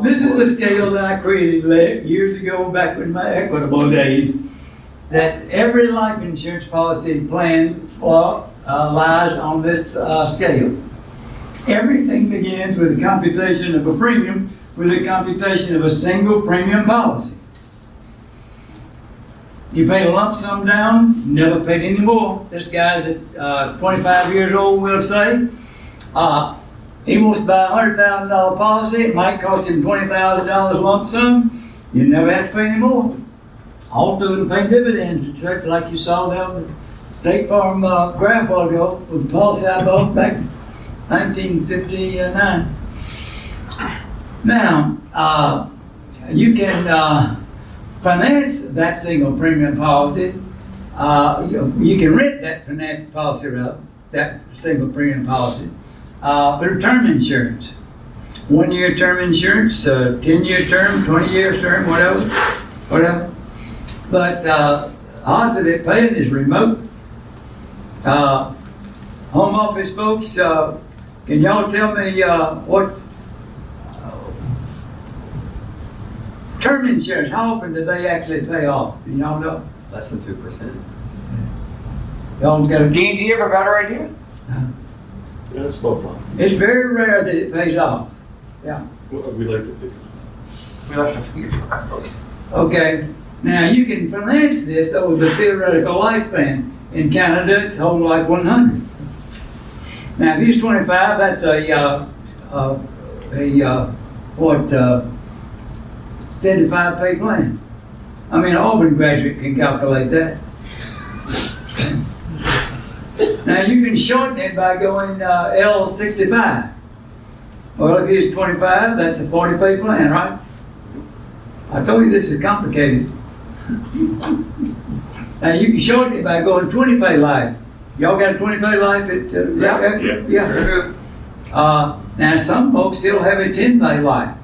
This is a scale that I created years ago, back in my Equitable days, that every life insurance policy plan lies on this scale. Everything begins with the computation of a premium, with a computation of a single premium policy. You pay a lump sum down, never paid any more. This guy's at 25 years old, we'll say. He wants to buy a $100,000 policy. It might cost him $20,000 lump sum. You never have to pay any more. Also, it'll pay dividends and such, like you saw there on the State Farm graph a while ago with the policy I bought back in 1959. Now, you can finance that single premium policy. You can rent that finance policy, that single premium policy, for term insurance. 1 year term insurance, 10-year term, 20-year term, whatever. But odds of it paying is remote. Home office folks, can y'all tell me what term insurance, how often do they actually pay off? Do y'all know? Less than 2%. Y'all got a... Dean, do you have a better idea? Yeah, it's no fun. It's very rare that it pays off. Yeah. We like to think. We like to think about it. Okay. Now you can finance this over the theoretical lifespan. In Canada, it's whole life 100. Now, if he's 25, that's a 75 pay plan. I mean, an Auburn graduate can calculate that. Now, you can shorten it by going L65. Well, if he's 25, that's a 40 pay plan, right? I told you this is complicated. Now, you can shorten it by going 20 pay life. Y'all got a 20 pay life at Yeah. Now, some folks still have a 10 pay life.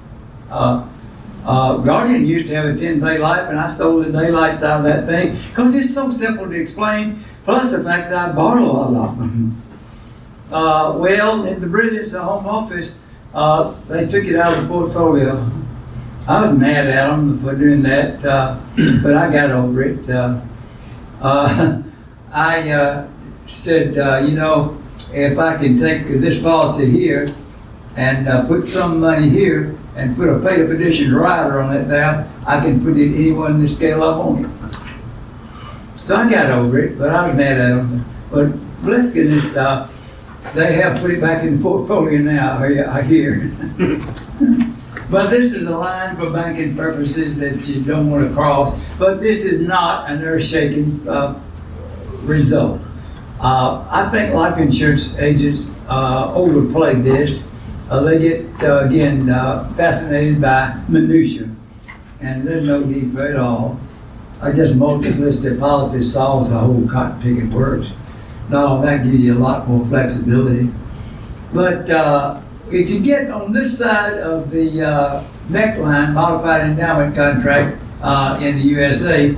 Guardian used to have a 10 pay life, and I stole the daylights out of that thing because it's so simple to explain. Plus the fact that I borrow a lot. Well, in the brilliance of home office, they took it out of the portfolio. I was mad at them for doing that, but I got over it. I said, if I can take this policy here and put some money here and put a paid-up edition rider on it now, I can put it anywhere in the scale I want it. So I got over it, but I was mad at them. But bless goodness, they have put it back in the portfolio now, I hear. But this is a line for banking purposes that you don't want to cross. But this is not an earth-shaking result. I think life insurance agents overplay this. They get, again, fascinated by minutia. And there's no need for it all. I just multiplicity policy solves the whole cotton picking works. No, that gives you a lot more flexibility. But if you get on this side of the neckline, modified endowment contract in the USA,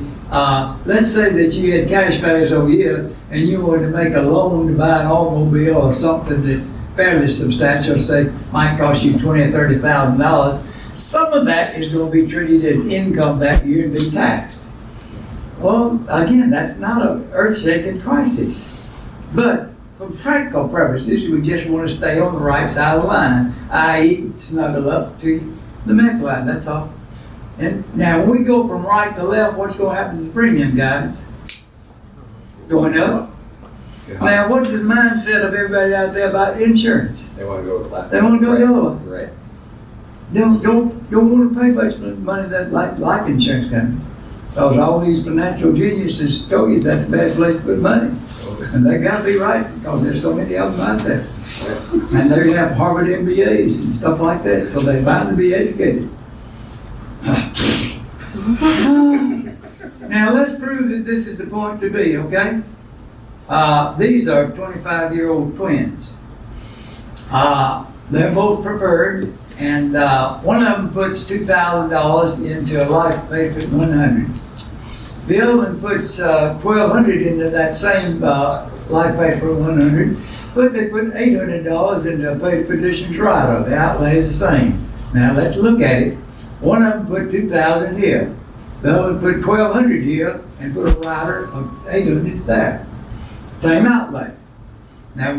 let's say that you had cash values over here and you wanted to make a loan to buy an automobile or something that's fairly substantial, say might cost you $20,000 or $30,000. Some of that is going to be treated as income that year and be taxed. Well, again, that's not an earth-shaking crisis. But for practical purposes, we just want to stay on the right side of the line, i.e. snuggle up to the neckline, that's all. And now when we go from right to left, what's going to happen to the premium, guys? Going up. Now, what is the mindset of everybody out there about insurance? They want to go with the left. They want to go the other way. Right. Don't want to pay much money that like life insurance company. Because all these financial geniuses told you that's a bad place to put money. And they got to be right because there's so many of them out there. And they have Harvard MBAs and stuff like that, so they're bound to be educated. Now let's prove that this is the point to be, okay? These are 25-year-old twins. They're both preferred, and one of them puts $2,000 into a life paid at 100. The other one puts $1,200 into that same life paid for 100, but they put $800 into a paid petitions rider. The outlay is the same. Now, let's look at it. One of them put 2,000 here. The other one put 1,200 here and put a rider of 800 there. Same outlay. Now,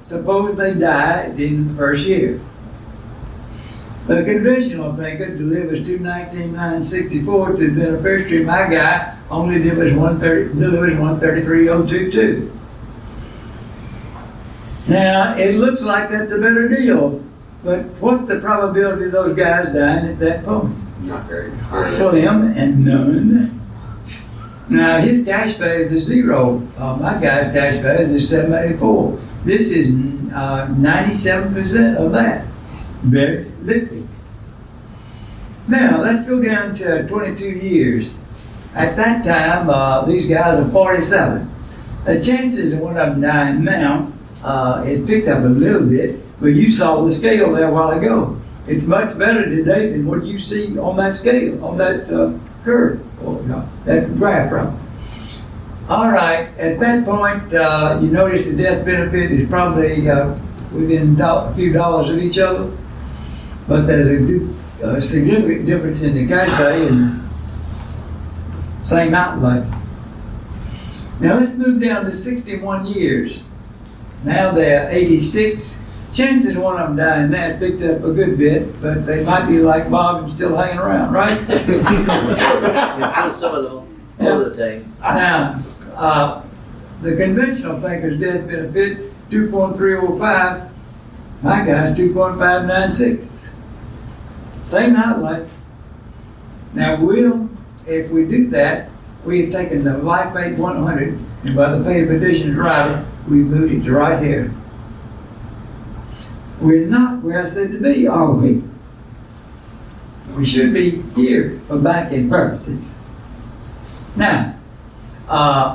suppose they die at the end of the first year. The conventional thinker delivers 219,964 to the beneficiary. My guy only delivers 133,022. Now, it looks like that's a better deal, but what's the probability of those guys dying at that point? Not very high. Slim and none. Now, his cash phase is 0. My guy's cash phase is 784. This is 97% of that. Very liquid. Now, let's go down to 22 years. At that time, these guys are 47. The chances of one of them dying now is picked up a little bit, but you saw the scale there a while ago. It's much better today than what you see on that scale, on that curve, or that graph, right? All right, at that point, you notice the death benefit is probably within a few dollars of each other, but there's a significant difference in the cash pay and same outlay. Now let's move down to 61 years. Now they're 86. Chances of one of them dying now picked up a good bit, but they might be like Bob and still hanging around, right? Some of them all the time. Now, the conventional thinker's death benefit, 2.305. My guy's 2.596. Same outlay. Now, if we do that, we've taken the life paid 100, and by the pay petitioner's rider, we moved it to right here. We're not where I said to be, are we? We should be here for banking purposes. Now,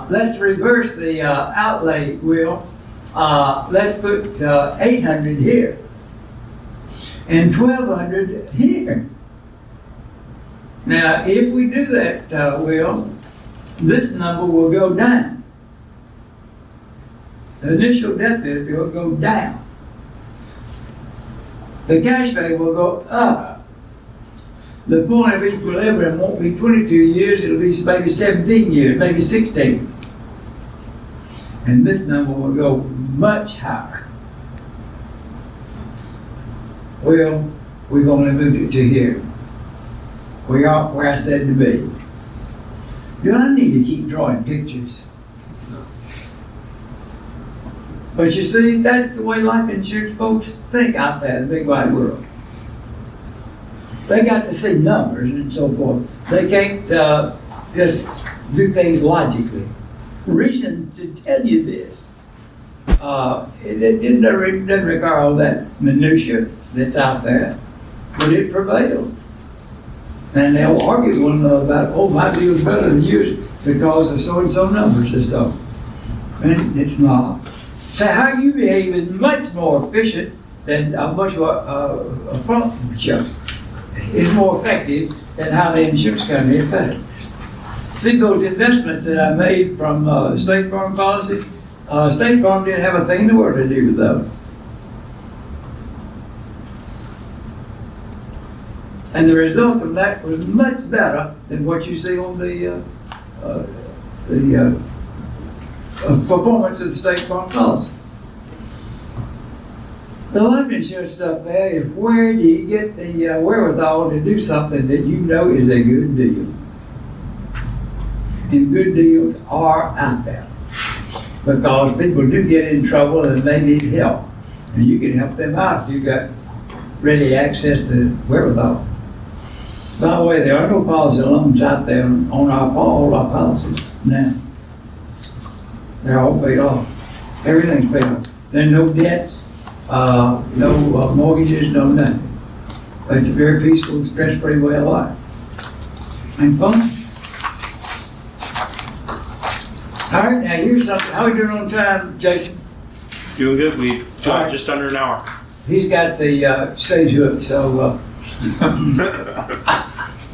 let's reverse the outlay, Will. Let's put 800 here and 1,200 here. Now, if we do that, Will, this number will go down. The initial death benefit will go down. The cash pay will go up. The point of equilibrium won't be 22 years, it'll be maybe 17 years, maybe 16. And this number will go much higher. Well, we've only moved it to here. We are where I said to be. Do I need to keep drawing pictures? No. But you see, that's the way life insurance folks think out there in the big wide world. They got to see numbers and so forth. They can't just do things logically. Reason to tell you this, it doesn't require all that minutia that's out there, but it prevails. And they'll argue with one another about, oh, my deal's better than yours because of so-and-so numbers and stuff. And it's not. So how you behave is much more efficient than much more is more effective than how the insurance company affects. See those investments that I made from the State Farm policy? State Farm didn't have a thing in the world to do with those. And the results of that was much better than what you see on the performance of the State Farm policy. The life insurance stuff there is where do you get the wherewithal to do something that you know is a good deal. And good deals are out there. Because people do get in trouble and they need help. And you can help them out if you've got ready access to wherewithal. By the way, there are no policy loans out there on all our policies now. They're all paid off. Everything's paid off. There are no debts, no mortgages, no nothing. It's a very peaceful, stress-free way of life. And fun. All right, now here's something. How are we doing on time, Jason? Doing good. We've All right. just under an hour. He's got the stage hook, so